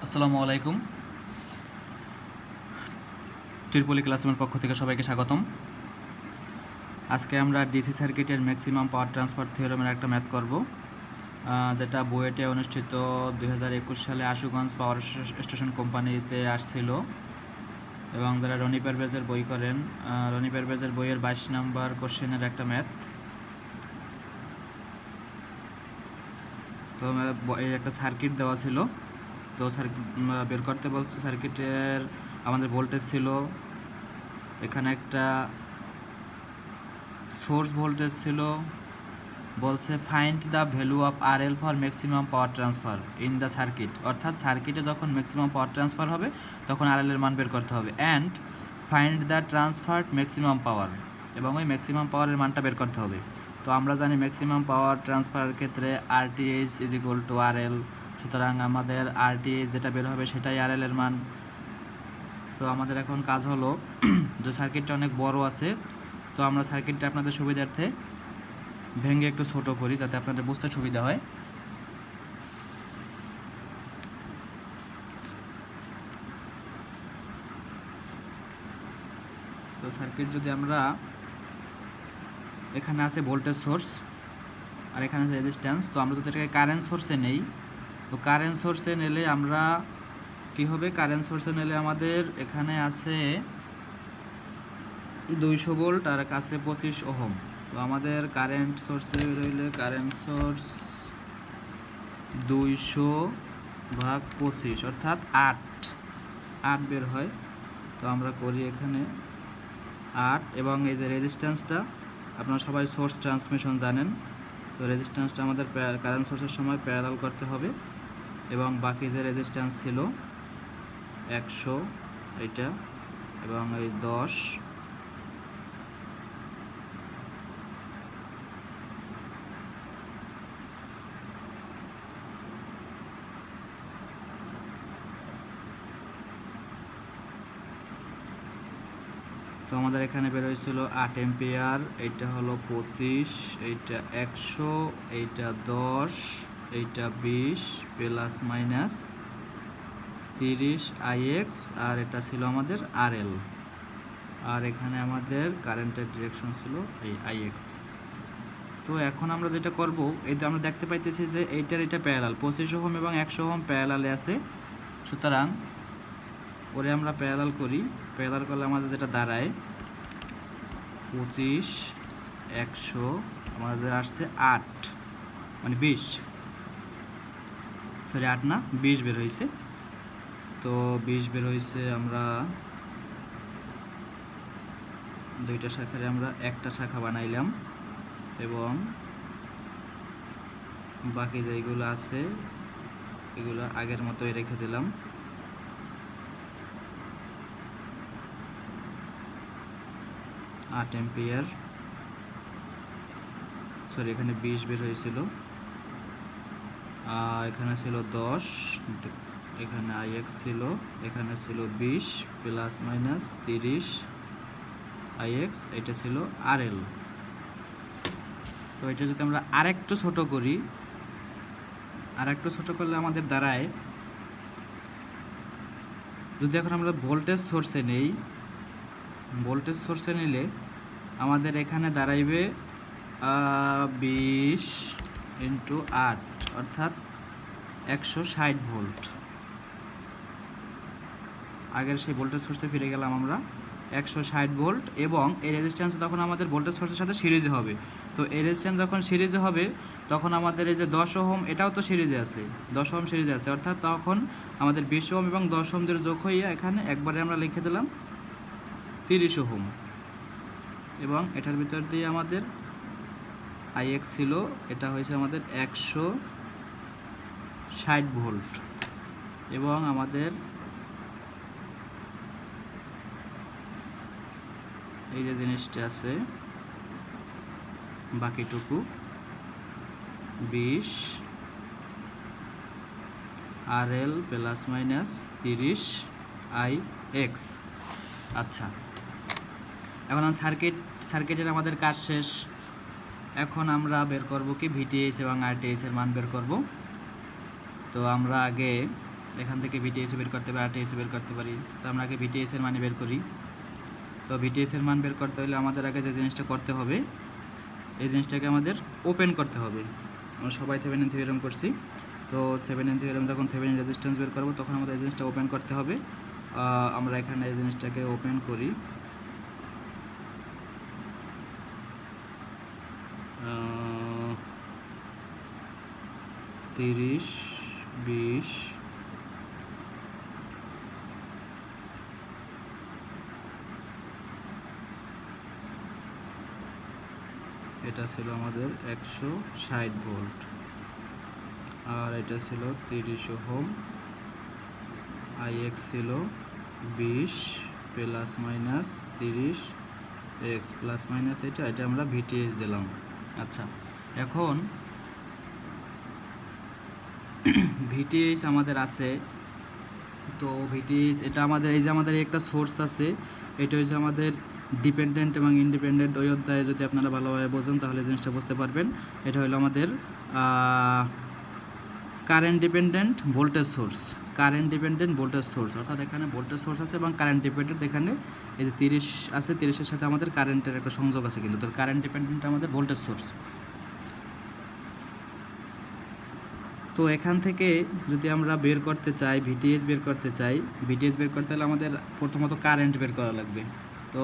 আসসালামু আলাইকুম। ত্রিপলি ক্লাসরুমের পক্ষ থেকে সবাইকে স্বাগতম। আজকে আমরা ডিসি সার্কিটের ম্যাক্সিমাম পাওয়ার ট্রান্সফার থিওরেমের একটা ম্যাথ করব, যেটা বুয়েটে অনুষ্ঠিত 2021 সালে আশুগঞ্জ পাওয়ার স্টেশন কোম্পানিতে আসছিল এবং যারা রনি পারভেজের বই করেন, রনি পারভেজের বইয়ের 22 নম্বর কোশ্চেনের একটা ম্যাথ। তো এই একটা সার্কিট দেওয়া ছিল, তো সার্কিট বের করতে বলছে। সার্কিটের আমাদের ভোল্টেজ ছিল, এখানে একটা সোর্স ভোল্টেজ ছিল, বলছে find the value of RL for maximum power transfer in the circuit. অর্থাৎ সার্কিটে যখন ম্যাক্সিমাম পাওয়ার ট্রান্সফার হবে তখন RL এর মান বের করতে হবে। And find the transferred maximum power, এবং ওই ম্যাক্সিমাম পাওয়ারের মানটা বের করতে হবে। তো আমরা জানি ম্যাক্সিমাম পাওয়ার ট্রান্সফারের ক্ষেত্রে RTH is equal two RL, সুতরাং আমাদের RTH যেটা বের হবে সেটাই RL এর মান। তো আমাদের এখন কাজ হলো যে সার্কিটটা অনেক বড় আছে, তো আমরা সার্কিটটা আপনাদের সুবিধার্থে ভেঙে একটু ছোট করি যাতে আপনাদের বুঝতে সুবিধা হয়। তো সার্কিট যদি আমরা, এখানে আছে ভোল্টেজ সোর্স আর এখানে আছে রেজিস্ট্যান্স, তো আমরা যদি এটাকে কারেন্ট সোর্সে নেই, তো কারেন্ট সোর্সে নিলে আমরা কি হবে, কারেন্ট সোর্সে নিলে আমাদের এখানে আছে 200 ভোল্ট আর কাছে 25 ওহম। তো আমাদের কারেন্ট সোর্সে রইলে কারেন্ট সোর্স 200/25 অর্থাৎ 8 বের হয়। তো আমরা করি এখানে 8, এবং এই যে রেজিস্ট্যান্সটা আপনারা সবাই সোর্স ট্রান্সমিশন জানেন, তো রেজিস্ট্যান্সটা আমাদের কারেন্ট সোর্সের সময় প্যারালাল করতে হবে, এবং বাকি যে রেজিস্ট্যান্স ছিল 100 এইটা, এবং এই 10, তো আমাদের এখানে বের হয়েছিল 8 এম্পিয়ার, এইটা হলো 25, এইটা 100, এইটা 10, এইটা 20 প্লাস মাইনাস 30 IX, আর এটা ছিল আমাদের RL, আর এখানে আমাদের কারেন্টের ডিরেকশন ছিল এই IX। তো এখন আমরা যেটা করব, এই আমরা দেখতে পাইতেছি যে এটা প্যারালাল, 25 ওহম এবং 100 ওহম প্যারালালে আছে, সুতরাং ওরে আমরা প্যারালাল করি। প্যারালাল করলে আমাদের যেটা দাঁড়ায় 25, 100, আমাদের আসছে 8, মানে 20, সরি 8 না 20 বের হয়েছে। তো 20 বের হয়েছে, আমরা দুইটা শাখারে আমরা একটা শাখা বানাইলাম, এবং বাকি যেগুলো আছে এগুলো আগের মতোই রেখে দিলাম। আট এম্পিয়ার, সরি এখানে 20 বের হয়েছিল, এখানে ছিল 10, এখানে IX ছিল, এখানে ছিল 20 প্লাস মাইনাস 30 IX, এটা ছিল RL। তো এটা যদি আমরা আরেকটু ছোট করি, আরেকটু ছোট করলে আমাদের দাঁড়ায়, যদি এখন আমরা ভোল্টেজ সোর্সে নেই, ভোল্টেজ সোর্সে নিলে আমাদের এখানে দাঁড়াইবে 20 × 8 অর্থাৎ 160 ভোল্ট। আগের সেই ভোল্টেজ সোর্সে ফিরে গেলাম আমরা, 160 ভোল্ট, এবং এই রেজিস্ট্যান্স তখন আমাদের ভোল্টেজ সোর্সের সাথে সিরিজে হবে। তো এই রেজিস্ট্যান্স যখন সিরিজে হবে তখন আমাদের এই যে 10 ওহম, এটাও তো সিরিজে আছে, 10 ওহম সিরিজে আছে, অর্থাৎ তখন আমাদের 20 ওহম এবং 10 ওহমদের যোগ হইয়া এখানে একবারে আমরা লিখে দিলাম 30 ওহম, এবং এটার ভিতর দিয়ে আমাদের IX ছিল, এটা হয়েছে আমাদের 160 ভোল্ট, এবং আমাদের এই যে জিনিসটা আছে বাকিটুকু 20 RL প্লাস মাইনাস 30 IX। আচ্ছা, এখন সার্কিটের আমাদের কাজ শেষ। এখন আমরা বের করব কি VTH এবং RTH এর মান বের করব। তো আমরা আগে এখান থেকে ভিটিএসও বের করতে পারি, আরটিএসও বের করতে পারি। তো আমরা আগে ভিটিএসের মান বের করি। তো ভিটিএসের মান বের করতে হলে আমাদের আগে যে জিনিসটা করতে হবে, এই জিনিসটাকে আমাদের ওপেন করতে হবে। আমরা সবাই থেভেনিন থিওরেম করছি। তো থেভেনিন থিওরেম যখন থেভেনিন রেজিস্ট্যান্স বের করব তখন আমাদের এই জিনিসটা ওপেন করতে হবে। আমরা এখানে এই জিনিসটাকে ওপেন করি। 30, 20, এটা ছিল আমাদের 160 ভোল্ট, আর এটা ছিল 30 ওহম। IX ছিল 20 plus minus 30 x plus minus এটা আমরা ভিটিএস দিলাম। আচ্ছা, এখন ভিটিএস আমাদের আছে। তো ভিটিএস এটা আমাদের, এই যে আমাদের একটা সোর্স আছে, এটা হচ্ছে আমাদের ডিপেন্ডেন্ট এবং ইন্ডিপেন্ডেন্ট। ওই অধ্যায়ে যদি আপনারা ভালোভাবে বোঝেন তাহলে জিনিসটা বুঝতে পারবেন। এটা হলো আমাদের current dependent voltage source, current dependent voltage source, অর্থাৎ এখানে ভোল্টেজ সোর্স আছে এবং কারেন্ট ডিপেন্ডেন্ট। এখানে এই যে 30 আছে, 30-এর সাথে আমাদের কারেন্টের একটা সংযোগ আছে, কিন্তু তার কারেন্ট ডিপেন্ডেন্ট আমাদের ভোল্টেজ সোর্স। তো এখান থেকে যদি আমরা বের করতে চাই, ভিটিএস বের করতে চাই, ভিটিএস বের করতে হলে আমাদের প্রথমত কারেন্ট বের করা লাগবে। তো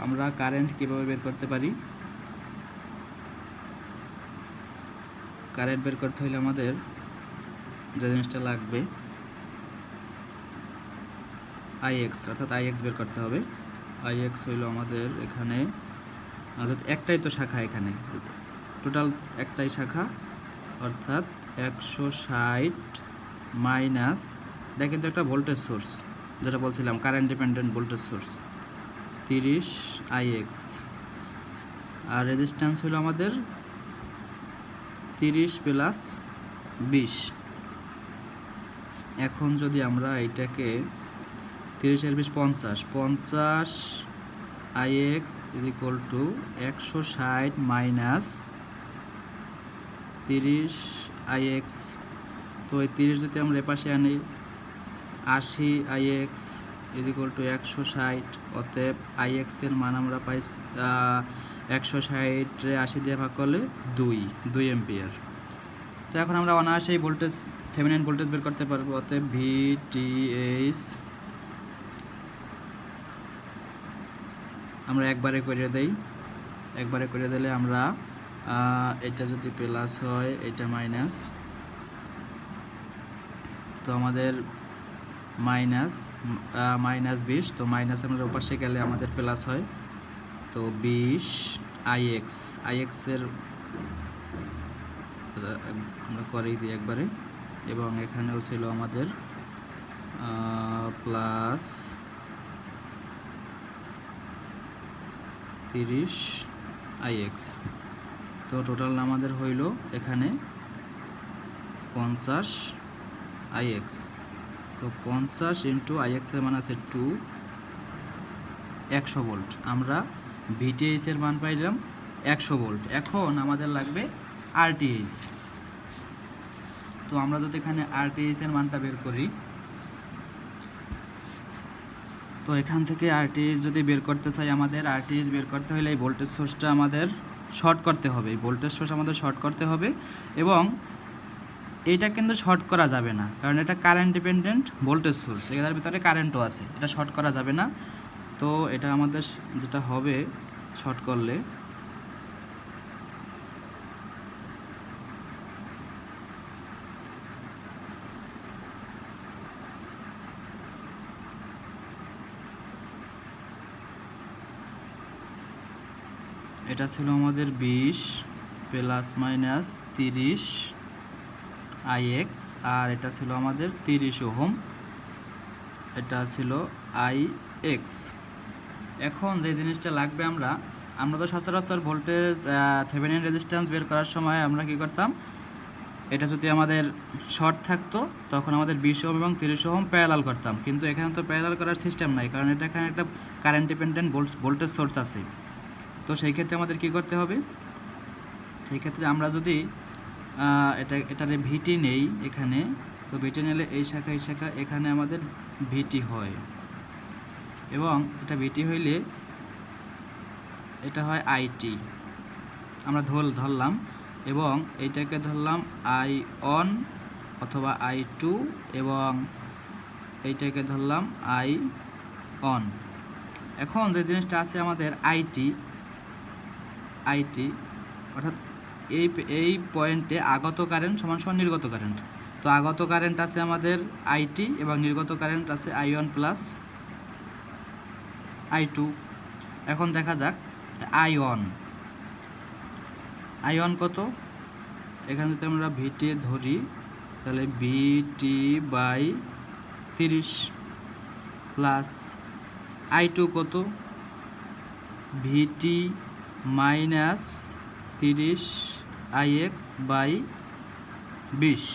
আমরা কারেন্ট কীভাবে বের করতে পারি? কারেন্ট বের করতে হলে আমাদের যে জিনিসটা লাগবে IX, অর্থাৎ IX বের করতে হবে। IX হইল আমাদের এখানে একটাই তো শাখা, এখানে টোটাল একটাই শাখা, অর্থাৎ 160 মাইনাস, এটা কিন্তু একটা ভোল্টেজ সোর্স, যেটা বলছিলাম current dependent voltage source, 30 IX। আর রেজিস্ট্যান্স হলো আমাদের 30 প্লাস 20। এখন যদি আমরা এইটাকে 30-এর 20 50 IX is equal two 160 minus 30 IX। তো এই 30 যদি আমরা এপাশে আনি, 80 IX ইজ ইকুয়াল টু 160। অতএব IX এর মান আমরা পাই 160-রে 80 দিয়ে ভাগ করলে 2 এম্পিয়ার। তো এখন আমরা অনায়াসে এই ভোল্টেজ, থেভেনিন ভোল্টেজ বের করতে পারবো। অতএব VTH আমরা একবারে করে দেই। একবারে করে দিলে আমরা এটা যদি প্লাস হয়, এটা মাইনাস, তো আমাদের মাইনাস 20। তো মাইনাস আমরা ওপাশে গেলে আমাদের প্লাস হয়, তো 20 IX। এর আমরা করেই দিই একবারে। এবং এখানেও ছিল আমাদের প্লাস 30 IX। তো টোটাল আমাদের হইল এখানে 50 IX। তো 50 ইন্টু IX এর মান আছে 2, 100 ভোল্ট। আমরা VTH এর মান পাইলাম 100 ভোল্ট। এখন আমাদের লাগবে RTH। তো আমরা যদি এখানে RTH এর মানটা বের করি, তো এখান থেকে RTH যদি বের করতে চাই, আমাদের RTH বের করতে হলে এই ভোল্টেজ সোর্সটা আমাদের শর্ট করতে হবে। এই ভোল্টেজ সোর্স আমাদের শর্ট করতে হবে, এবং এইটা কিন্তু শর্ট করা যাবে না, কারণ এটা কারেন্ট ডিপেন্ডেন্ট ভোল্টেজ সোর্স, এটার ভিতরে কারেন্টও আছে, এটা শর্ট করা যাবে না। তো এটা আমাদের যেটা হবে শর্ট করলে, এটা ছিল আমাদের 20 প্লাস মাইনাস 30 IX, আর এটা ছিল আমাদের 30 ওহম, এটা ছিল IX। এখন যে জিনিসটা লাগবে, আমরা তো সচরাচর ভোল্টেজ থেভেনিন রেজিস্ট্যান্স বের করার সময় আমরা কি করতাম, এটা যদি আমাদের শর্ট থাকতো তখন আমাদের 20 ওহম এবং 30 ওহম প্যারালাল করতাম, কিন্তু এখানে তো প্যারালাল করার সিস্টেম নাই, কারণ এটা এখানে একটা কারেন্ট ডিপেন্ডেন্ট ভোল্টেজ সোর্স আছে। তো সেই ক্ষেত্রে আমাদের কি করতে হবে, সেই ক্ষেত্রে আমরা যদি এটারে ভিটি নেই এখানে, তো তো ভিটি নিলে এই শাখা এখানে আমাদের ভিটি হয়, এবং এটা ভিটি হইলে এটা হয় আইটি আমরা ধরলাম, এবং এইটাকে ধরলাম I1 অথবা I2, এবং এইটাকে ধরলাম I1। এখন যে জিনিসটা আছে আমাদের আইটি অর্থাৎ এই পয়েন্টে আগত কারেন্ট সমান সমান নির্গত কারেন্ট। তো আগত কারেন্ট আছে আমাদের আইটি এবং নির্গত কারেন্ট আছে I1 প্লাস I2। এখন দেখা যাক I1 কত, এখানে যদি আমরা ভিটি ধরি তাহলে ভিটি বাই 30 প্লাস I2 কত, ভিটি মাইনাস 30 IX বাই 20।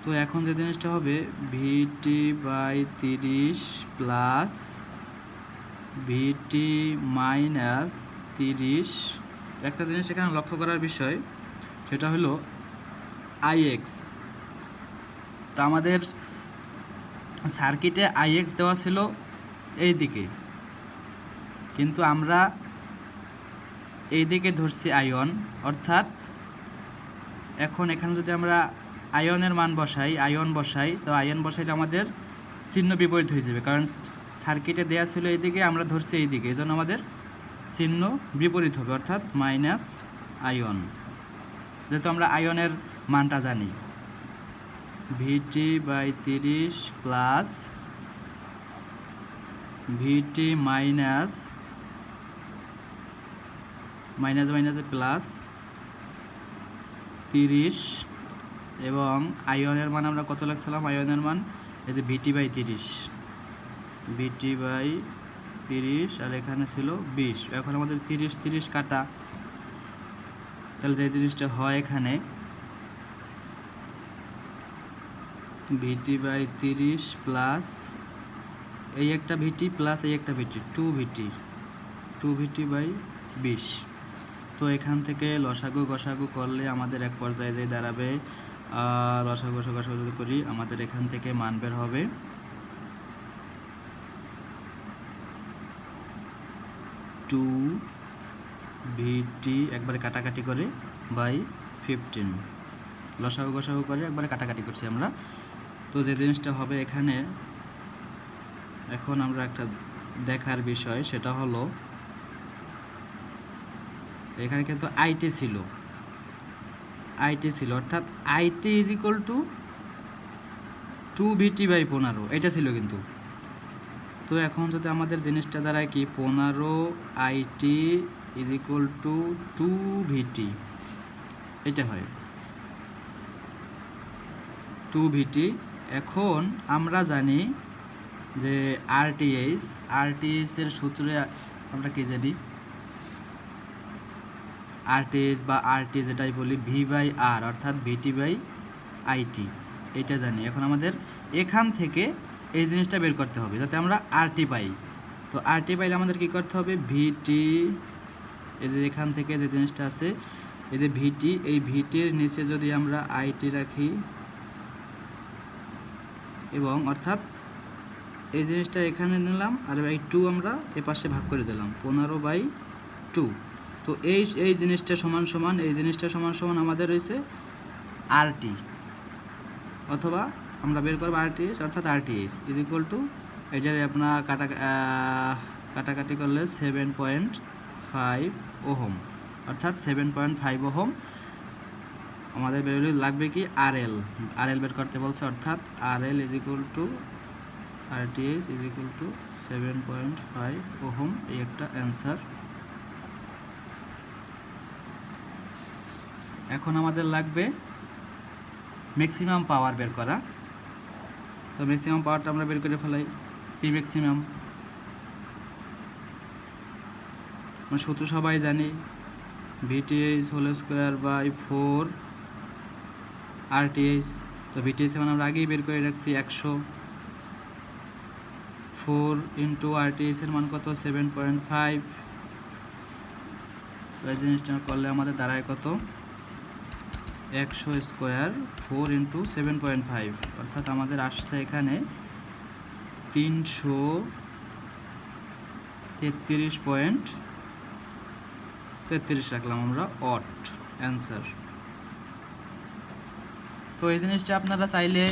তো এখন যে জিনিসটা হবে ভিটি বাই 30 প্লাস ভিটি মাইনাস 30। একটা জিনিস এখানে লক্ষ্য করার বিষয়, সেটা হলো IX। তা আমাদের সার্কিটে IX দেওয়া ছিল এই দিকে, কিন্তু আমরা এই দিকে ধরছি I1, অর্থাৎ এখন এখানে যদি আমরা I1 মান বসাই, তো I1 বসাইলে আমাদের চিহ্ন বিপরীত হয়ে যাবে, কারণ সার্কিটে দেওয়া ছিল এইদিকে, আমরা ধরছি এইদিকে, এই জন্য আমাদের চিহ্ন বিপরীত হবে, অর্থাৎ মাইনাস I1। যেহেতু আমরা I1 মানটা জানি, VT by 30 plus VT minus plus 30, এবং I1 মান আমরা কত লিখছিলাম, I1 মান এই যে ভিটি বাই 30 আর এখানে ছিল 20। এখন আমাদের 30 কাটা, তাহলে যে জিনিসটা হয় এখানে ভিটি বাই 30 প্লাস এই একটা ভিটি প্লাস এই একটা ভিটি 2 ভিটি বাই 20। তো এখান থেকে লসাগু গসাগু করলে আমাদের এক পর্যায়ে যে দাঁড়াবে, লসাগু গসাগু যদি করি আমাদের এখান থেকে মান বের হবে 2 ভিটি একবারে কাটাকাটি করে বাই 15। লসাগু গসাগু করে একবারে কাটাকাটি করছি আমরা। তো যে জিনিসটা হবে এখানে, এখন আমরা একটা দেখার বিষয়, সেটা হলো এখানে কিন্তু আইটি ছিল, অর্থাৎ IT is equal to 2 VT by 15, এটা ছিল কিন্তু। তো এখন যদি আমাদের জিনিসটা দাঁড়ায় কি 15 আইটি ইজ ইকুয়াল টু 2 ভিটি, এটা হয় 2 ভিটি। এখন আমরা জানি যে আরটিএইচ এর সূত্রে আমরা কি জানি, আরটিএইচ বা আরটি যেটাই বলি ভি বাই আর, অর্থাৎ ভিটি বাই আইটি, এটা জানি। এখন আমাদের এখান থেকে এই জিনিসটা বের করতে হবে যাতে আমরা আরটি পাই। তো আরটি পাইলে আমাদের কি করতে হবে, ভিটি, এই যে এখান থেকে যে জিনিসটা আছে এই যে ভিটি, এই ভিটির নিচে যদি আমরা আইটি রাখি, এবং অর্থাৎ এই জিনিসটা এখানে নিলাম, আর এই 2 আমরা এ পাশে ভাগ করে দিলাম 15/2। তো এই জিনিসটা সমান সমান, এই জিনিসটা সমান সমান আমাদের রয়েছে আরটি, অথবা আমরা বের করব আরটিএস, অর্থাৎ আরটিএস ইজ ইকুয়াল টু, এটার আপনার কাটাকাটি করলে 7.5 ওহম, অর্থাৎ 7.5 ওহম আমাদের বেরোলে লাগবে কি আরএল বের করতে বলছে, অর্থাৎ RL is equal two RTS is equal two 7.5 ohm, এই একটা অ্যান্সার। এখন আমাদের লাগবে ম্যাক্সিমাম পাওয়ার বের করা। তো ম্যাক্সিমাম পাওয়ারটা আমরা বের করে ফেলাই, পি ম্যাক্সিমাম আমরা সূত্র সবাই জানি, ভিটিএইচ হোল স্কোয়ার বাই 4 আরটিএইচ। তো ভিটিএইচ মানে আমরা আগেই বের করে রাখছি 100, 4 ইন্টু আরটিএইচ এর মান কত 7.5। তো এই জিনিসটা করলে আমাদের দাঁড়ায় কত 100 স্কোয়ার 4 ইন্টু 7.5, অর্থাৎ আমাদের আসছে এখানে 333.33 রাখলাম আমরা অট অ্যান্সার। তো এই জিনিসটা আপনারা চাইলে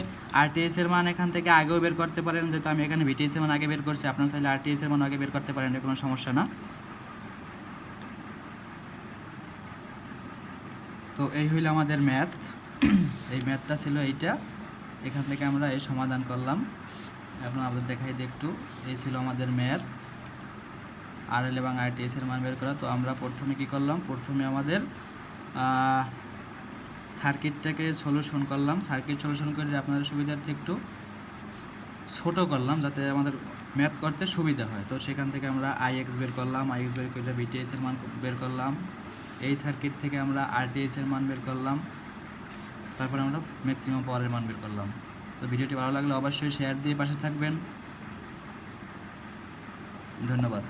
আরটিএস এর মান এখান থেকে আগেও বের করতে পারেন, যেহেতু আমি এখানে ভিটিএস এর মান আগে বের করছি, আপনারা চাইলে আরটিএস এর মান আগে বের করতে পারেন, কোনো সমস্যা না। তো এই হইল আমাদের ম্যাথ, এই ম্যাথটা ছিল এইটা, এখান থেকে আমরা এই সমাধান করলাম। এখন আপনাদের দেখাই দিই একটু, এই ছিল আমাদের ম্যাথ, আরএল এবং আরটিএস এর মান বের করা। তো আমরা প্রথমে কি করলাম, প্রথমে আমাদের সার্কিটটাকে সলিউশন করলাম, সার্কিট সলিউশন করে আপনাদের সুবিধার্থে একটু ছোট করলাম যাতে আমাদের ম্যাথ করতে সুবিধা হয়। তো সেখান থেকে আমরা আইএক্স বের করলাম, আইএক্স বের করে বিটিএস এর মান বের করলাম, এই সার্কিট থেকে আমরা আরটিএস এর মান বের করলাম, তারপরে আমরা ম্যাক্সিমাম পাওয়ারের মান বের করলাম। তো ভিডিওটি ভালো লাগলে অবশ্যই শেয়ার দিয়ে পাশে থাকবেন। ধন্যবাদ।